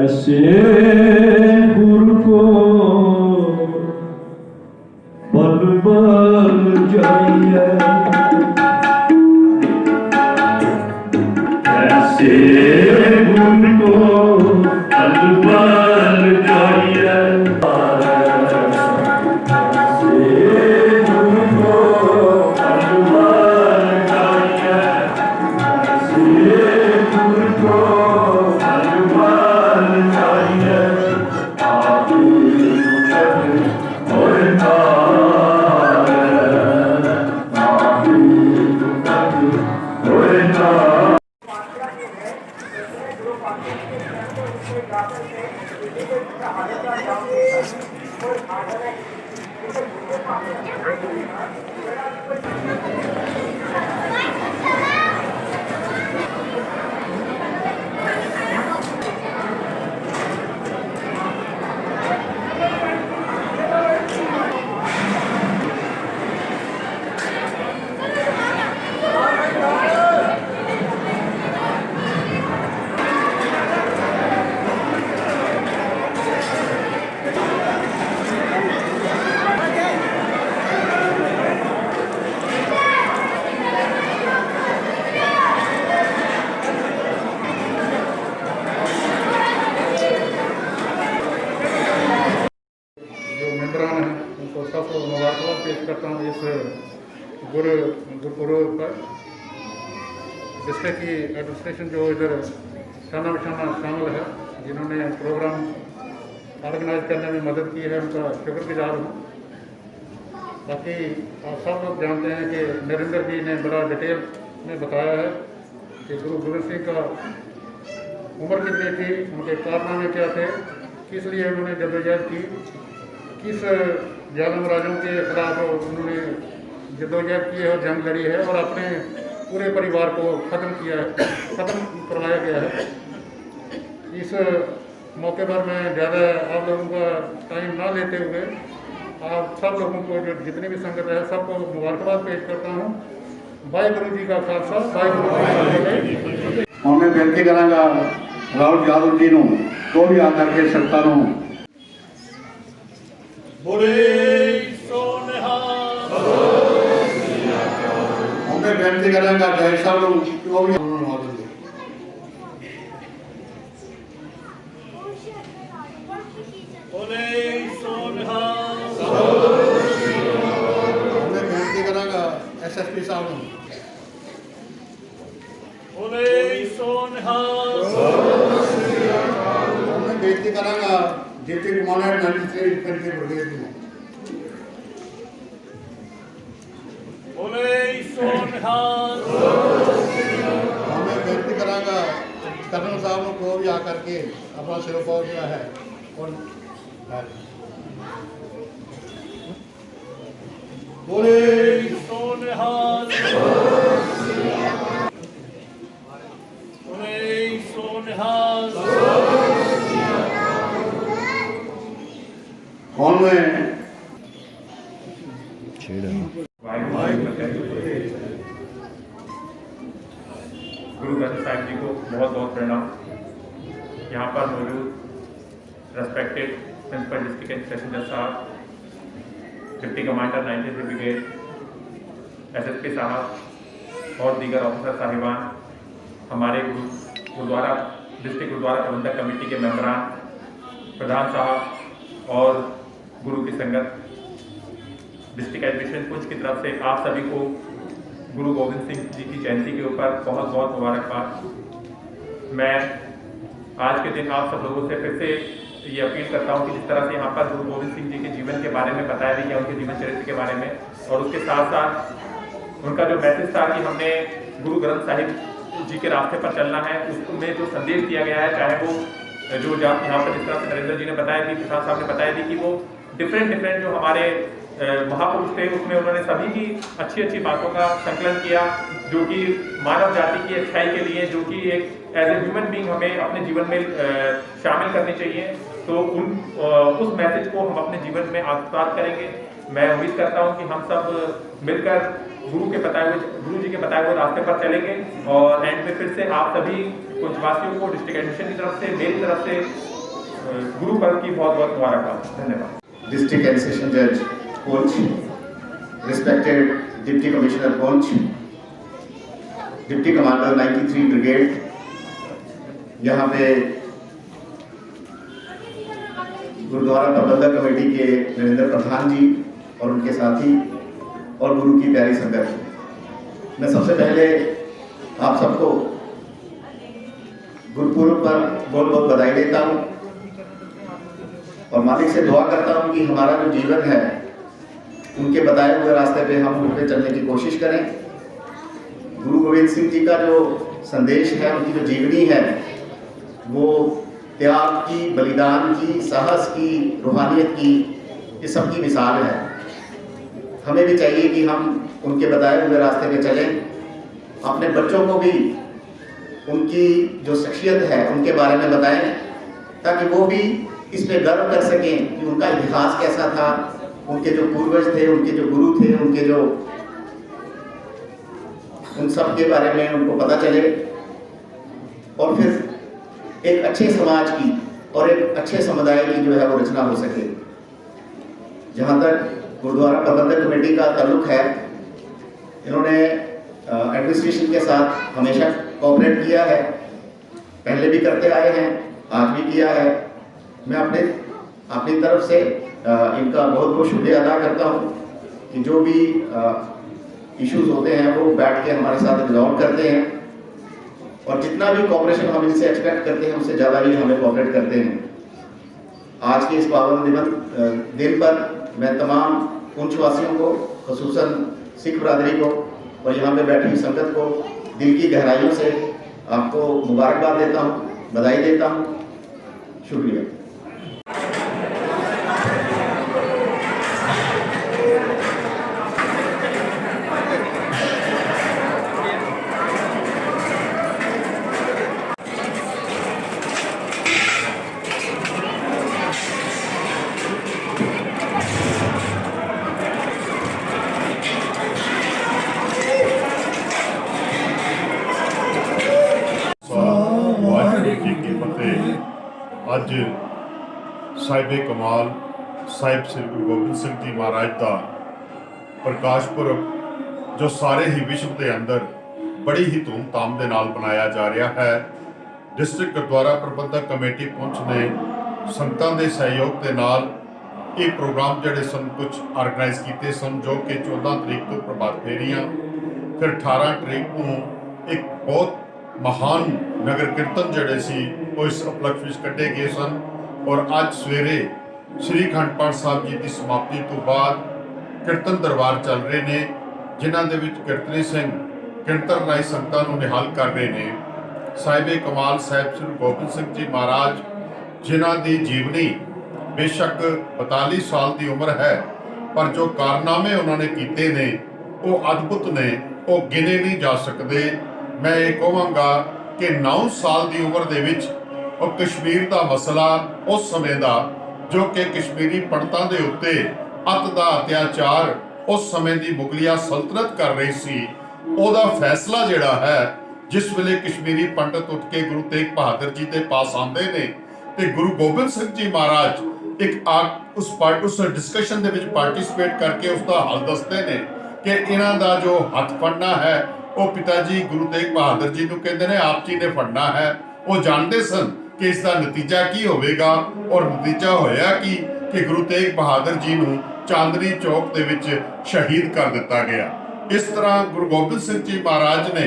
ऐसे गुरु को बल बल जाइए, ऐसे गुरु को बल बल जाइए, पेश करता हूँ इस गुरुपुरब पर, जिससे कि एडमिनिस्ट्रेशन जो इधर शाना बशाना शामिल है, जिन्होंने प्रोग्राम ऑर्गेनाइज करने में मदद की है, उनका शुक्रगुजार हूँ। बाकी आप सब लोग जानते हैं कि नरेंद्र जी ने बड़ा डिटेल में बताया है कि गुरु गोबिंद सिंह का उम्र कितनी थी, उनके कारनामे क्या थे, किस लिए उन्होंने जद्दोजहद की, किस जालिम राजों के खिलाफ उन्होंने जद्दोजहद की है और जंग लड़ी है और अपने पूरे परिवार को ख़त्म करवाया गया है। इस मौके पर मैं ज़्यादा आप लोगों का टाइम ना लेते हुए आप सब लोगों को, जो जितनी भी संगत है, सबको मुबारकबाद पेश करता हूँ। वाहिगुरू जी का खालसा, वाहिगुरू जी की फतेह। और मैं बेनती करांगा राहुल यादव जी ਨੂੰ तो भी आकर के सरकार बोले सो निहाल। मैं बेनती करांगा जय साहब लोग तो भी बोले सो निहाल। मैं बेनती करांगा एसएसपी साहब ਨੂੰ बोले सो निहाल। मैं बेनती करांगा डिप्टी कमांडेंट 93 इन्फेंट्री ब्रिगेड ਨੂੰ बोले सो निहाल। मैं बेनती करांगा कर्नल साहब ਨੂੰ को भी आकर के अपना सिरोपा जो है और बोले सो निहाल। बोले सो निहाल। कौन में गुरु ग्रंथ साहिब जी को बहुत बहुत प्रणाम। यहाँ पर मौजूद रेस्पेक्टेड प्रिंसिपल डिस्ट्रिक्ट एजुकेशन जज साहब, डिप्टी कमांडर 93 ब्रिगेड, SSP साहब और दीगर ऑफिसर साहिबान, हमारे गुरुद्वारा डिस्ट्रिक्ट गुरुद्वारा प्रबंधक कमेटी के मेंबरान, प्रधान साहब और गुरु की संगत, डिस्ट्रिक्ट एजुकेशन पुंछ की तरफ से आप सभी को गुरु गोविंद सिंह जी की जयंती के ऊपर बहुत बहुत मुबारकबाद। मैं आज के दिन आप सब लोगों से फिर से ये अपील करता हूँ कि जिस तरह से यहाँ पर गुरु गोविंद सिंह जी के जीवन के बारे में बताया भी गया, उनके जीवन चरित्र के बारे में, और उसके साथ साथ उनका जो मैसेज था कि हमने गुरु ग्रंथ साहिब जी के रास्ते पर चलना है, उसमें जो संदेश दिया गया है, चाहे वो जो यहाँ पर जिस तरह से नरेंद्र जी ने बताया थी, किसान साहब ने बताया थी कि वो डिफरेंट जो हमारे महापुरुष थे, उसमें उन्होंने सभी की अच्छी बातों का संकलन किया, जो कि मानव जाति की अच्छाई के लिए, जो कि एक एज ए ह्यूमन बीइंग हमें अपने जीवन में शामिल करनी चाहिए। तो उस मैसेज को हम अपने जीवन में आत्मसात करेंगे। मैं उम्मीद करता हूं कि हम सब मिलकर गुरु जी के बताए हुए रास्ते पर चलेंगे, और एंड में फिर से आप सभी पुंछवासियों को डिस्ट्रिक्ट एडमिशन की तरफ से, मेरी तरफ से गुरु पर्व की बहुत बहुत मुबारकबाद। धन्यवाद। डिस्ट्रिक्ट एडमिनिस्ट्रेशन जज Poonch, respected deputy commissioner Poonch, deputy commander 93 brigade, यहाँ पे गुरुद्वारा प्रबंधक कमेटी के नरेंद्र प्रधान जी और उनके साथी और गुरु की प्यारी संगत, मैं सबसे पहले आप सबको गुरुपुरब पर बहुत बहुत बधाई देता हूँ और मालिक से दुआ करता हूँ कि हमारा जो जीवन है उनके बताए हुए रास्ते पे हम उन पे चलने की कोशिश करें। गुरु गोविंद सिंह जी का जो संदेश है, उनकी जो जीवनी है, वो त्याग की, बलिदान की, साहस की, रूहानियत की, ये सब की मिसाल है। हमें भी चाहिए कि हम उनके बताए हुए रास्ते पे चलें, अपने बच्चों को भी उनकी जो शख्सियत है उनके बारे में बताएं, ताकि वो भी इस पे गर्व कर सकें कि उनका इतिहास कैसा था, उनके जो पूर्वज थे, उनके जो गुरु थे, उनके जो उन सब के बारे में उनको पता चले, और फिर एक अच्छे समाज की और एक अच्छे समुदाय की जो है वो रचना हो सके। जहाँ तक गुरुद्वारा प्रबंधक कमेटी का ताल्लुक है, इन्होंने एडमिनिस्ट्रेशन के साथ हमेशा कोऑपरेट किया है, पहले भी करते आए हैं, आज भी किया है। मैं अपनी तरफ से इनका बहुत बहुत शुक्रिया अदा करता हूँ कि जो भी इश्यूज होते हैं वो बैठ के हमारे साथ रिजॉल्व करते हैं, और जितना भी कोऑपरेशन हम इनसे एक्सपेक्ट करते हैं उससे ज़्यादा ही हमें कोऑपरेट करते हैं। आज के इस पावन दिन पर मैं तमाम पुंछवासियों को, खुसूसन सिख बरादरी को और यहाँ पे बैठी संगत को दिल की गहराइयों से आपको मुबारकबाद देता हूँ, बधाई देता हूँ। शुक्रिया। ਅੱਜ ਸਾਹਿਬੇ ਕਮਾਲ ਸਾਹਿਬ ਸ੍ਰੀ ਗੁਰੂ ਗੋਬਿੰਦ ਸਿੰਘ ਜੀ ਮਹਾਰਾਜ ਦਾ ਪ੍ਰਕਾਸ਼ ਪੁਰਬ ਜੋ ਸਾਰੇ ਹੀ ਵਿਸ਼ਵ ਦੇ ਅੰਦਰ ਬੜੀ ਹੀ ਧੂਮਧਾਮ ਦੇ ਨਾਲ ਮਨਾਇਆ ਜਾ ਰਿਹਾ ਹੈ। ਡਿਸਟ੍ਰਿਕਟ ਗੁਰਦੁਆਰਾ ਪ੍ਰਬੰਧਕ ਕਮੇਟੀ ਪੁੰਛ ਨੇ ਸੰਗਤਾਂ ਦੇ ਸਹਿਯੋਗ ਦੇ ਨਾਲ ਇਹ ਪ੍ਰੋਗਰਾਮ ਜਿਹੜੇ ਸਨ ਕੁਝ ਆਰਗੇਨਾਈਜ਼ ਕੀਤੇ ਸਨ, ਜੋ ਕਿ 14 ਤਰੀਕ ਤੋਂ ਪ੍ਰਭਾਤ ਫੇਰੀਆਂ, ਫਿਰ 18 ਤਰੀਕ ਨੂੰ ਇੱਕ ਬਹੁਤ महान नगर कीर्तन जोड़े सी वो इस उपलक्ष्य में कटे गए सन, और अज सवेरे श्री अखंड पाठ साहब जी की समाप्ति तो बाद कीर्तन दरबार चल रहे ने, जिन्हां दे विच कीर्तनी सिंह कीर्तन राही संगतां नूं निहाल कर रहे ने। साहिबे कमाल साहिब श्री गोबिंद सिंह जी महाराज, जिन्हां दी जीवनी बेशक 42 साल की उम्र है, पर जो कारनामे उन्होंने कीते ने वो अद्भुत ने, वो गिने नहीं जा सकते। मैं ये कहांगा कि 9 साल की उम्र दे विच और कश्मीर का मसला उस समय का जो कि कश्मीरी पंडितां दे उत्ते अत दा अत्याचार उस समय की मुगलिया सल्तनत कर रही सी, ओदा फैसला जिहड़ा है जिस वेले कश्मीरी पंडित उठ के गुरु तेग बहादुर जी के पास आते ने ते गुरु गोबिंद सिंह जी महाराज उस डिस्कशन दे विच पार्टिसिपेट करके उसका हल दसते ने कि इन्हां दा जो हथ फड़ना है वो पिता जी गुरु तेग बहादुर जी नूं कहंदे ने आप जी ने फड़ना है। वो जानते सन कि इसका नतीजा की होवेगा और नतीजा होया कि गुरु तेग बहादुर जी नूं चांदनी चौक दे विच शहीद कर दिता गया। इस तरह गुरु गोबिंद सिंह जी महाराज ने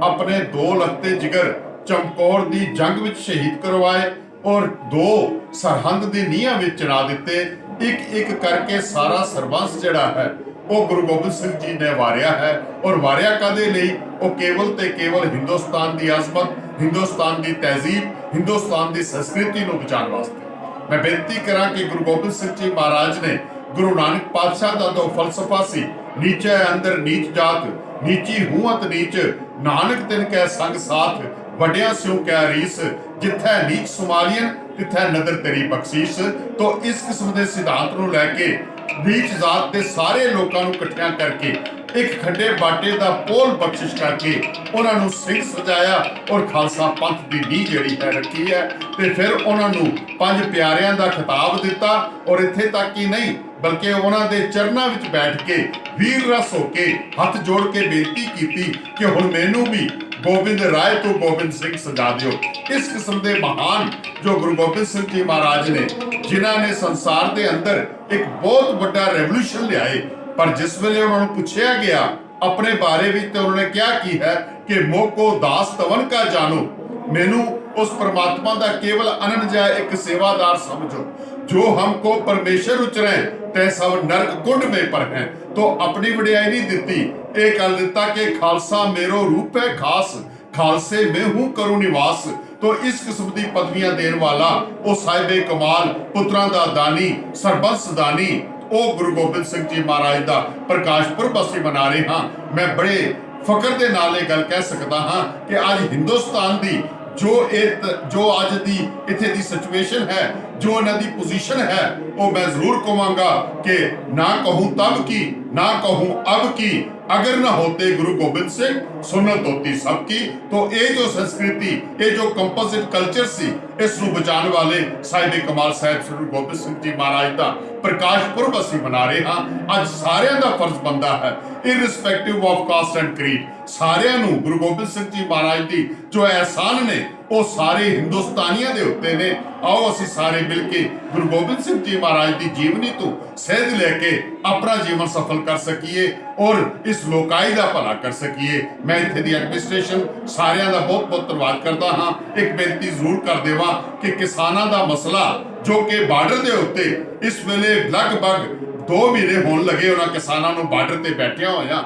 अपने 2 लखते जिगर चमकौर दी जंग विच शहीद करवाए और 2 सरहंद दी नीहां विच चढ़ा दिते। एक एक करके सारा सरबंस जिहड़ा है वो गुरु गोबिंद सिंह जी ने वारिया है और वारिया कादे लई? वो केवल ते केवल हिंदुस्तान दी अजमत, हिंदुस्तान दी तहजीब, हिंदुस्तान दी संस्कृति नूं बचाउण वास्ते। मैं बेनती करा कि गुरु गोबिंद सिंह जी महाराज ने गुरु नानक पातशाह दा जो फलसफा सी नीचे अंदर नीच जात, नीची हूअत नीच, नानक तिन कै संग साथ, वड्या स्यों कै रीस, जिथे नीच सुमालियन तिथे नदर तेरी बख्शीश। तो इस किस्म के सिद्धांत नूं लैके नीच जात के सारे लोगों को इकट्ठा करके एक खड्डे बाटे का पोल बख्शिश करके उन्होंने सिंह सजाया और खालसा पंथ की नींह जिहड़ी है रखी है। तो फिर उन्होंने 5 प्यारियां का खिताब दिता और इत्थे तक ही नहीं बल्कि उन्होंने चरणों विच बैठ के वीर रस होके हथ जोड़ के बेनती की कि हुण मैनू भी गोबिंद राय तो गोबिंद सिंह सजा दियो। इस किस्म के महान जो गुरु गोबिंद सिंह जी महाराज ने जिन्होंने संसार के अंदर एक बहुत बड़ा रेवोल्यूशन लियाए, पर जिस वेले उन्होंने पूछा गया अपने बारे में तो उन्होंने क्या की है कि मोको दास तवन का जानो, मैनू उस परमात्मा का केवल अनन्या एक सेवादार समझो, जो हमको परमेश्वर उचरे ते सब नरक कुंड में पर हैं। तो अपनी वडियाई नहीं दिती, एक कल दिता कि खालसा मेरो रूप है खास, खालसे में हूं करूं निवास। तो इस किस्म की पदवियां देने वाला वो साहिबे कमाल, पुत्रां दा दानी, सरबंस दानी, वो गुरु गोबिंद सिंह जी महाराज का प्रकाश पुरब असीं मना रहे हाँ। मैं बड़े फकर के नाल ये गल कह सकता हाँ कि आज हिंदुस्तान की जो अज दी इत्थे दी सिचुएशन है, जो इन्हां दी पोजीशन है, वो मैं जरूर कहूँगा कि ना कहूँ तब की, ना कहूँ अब की, अगर न होते गुरु गोबिंद सिंह सुन्नत होती सबकी। तो ये जो संस्कृति, ये जो कंपोजिट कल्चर सी, इस नूं बचाने वाले साहिबे कमाल साहिब श्री गुरु गोबिंद सिंह जी महाराज का प्रकाश पुरब असीं मना रहे हाँ। अज सारियां दा फर्ज बनदा है irrespective of caste and creed, सारियां नूं गुरु गोबिंद सिंह जी महाराज दी जो एहसान ने वो सारे हिंदुस्तानियों के उत्ते ने। आओ असीं सारे मिल के गुरु गोबिंद सिंह जी महाराज की जीवनी तो सेध लेके अपना जीवन सफल कर सकीए और इस लोकाई का भला कर सकीए। मैं इत्थे दी एडमिनिस्ट्रेशन सारियां दा बहुत बहुत धन्नवाद करता हाँ। एक बेनती जरूर कर देवां कि किसानां दा मसला जो कि बार्डर दे उत्ते इस वेले लगभग 2 महीने होने लगे उन्हां किसानां नूं बार्डर ते बैठिया होया,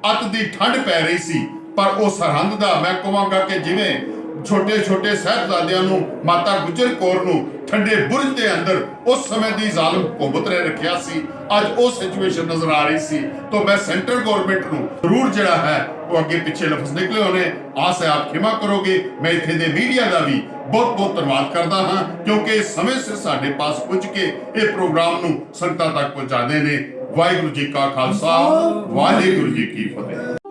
अत दी ठंड पै रही सी, पर वो सरहंद दा मैं कहांगा कि जिवें छोटे छोटे साहिबजादियां नूं माता गुजर कौर नूं ठंडे बुरज के अंदर उस समय की जालिम हुकूमत ने रखिया सी, अज वो सिचुएशन नजर आ रही सी। तो मैं सेंट्रल गवर्नमेंट नूं जरूर जिहड़ा है वो अगे पिछे लफ्ज निकले होने, आस है आप खिमा करोगे। मैं इत्थे दे मीडिया का भी बहुत बहुत धन्यवाद करता हाँ क्योंकि समय सिर साडे पास पुज के ये प्रोग्राम नूं संगतां तक पहुंचाते ने। वाहिगुरू जी का खालसा, वाहिगुरू जी की फतेह।